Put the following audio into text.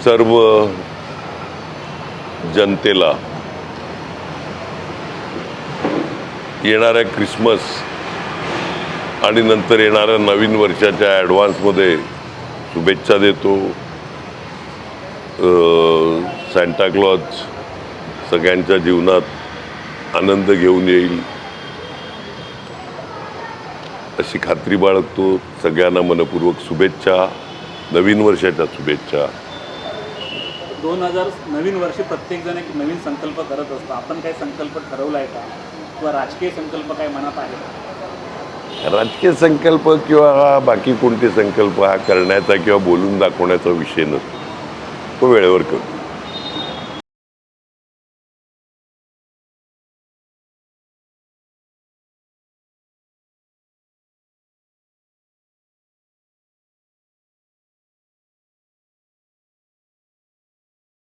सर्व जनतेला येणाऱ्या क्रिसमस आणि नंतर येणाऱ्या नवीन वर्षाच्या ॲडव्हान्समध्ये शुभेच्छा देतो. सांता क्लॉज सगळ्यांच्या जीवनात आनंद घेऊन येईल अशी खात्री बाळगतो. सगळ्यांना मनपूर्वक शुभेच्छा, नवीन वर्षाच्या शुभेच्छा. 2000 नवीन वर्षी प्रत्येकजण एक नवीन संकल्प करत असतो. आपण काय संकल्प ठरवला आहे का, किंवा राजकीय संकल्प काय मनात आहे का? राजकीय संकल्प किंवा बाकी कोणते संकल्प हा करण्याचा किंवा बोलून दाखवण्याचा विषय नसतो. तो वेळेवर करतो.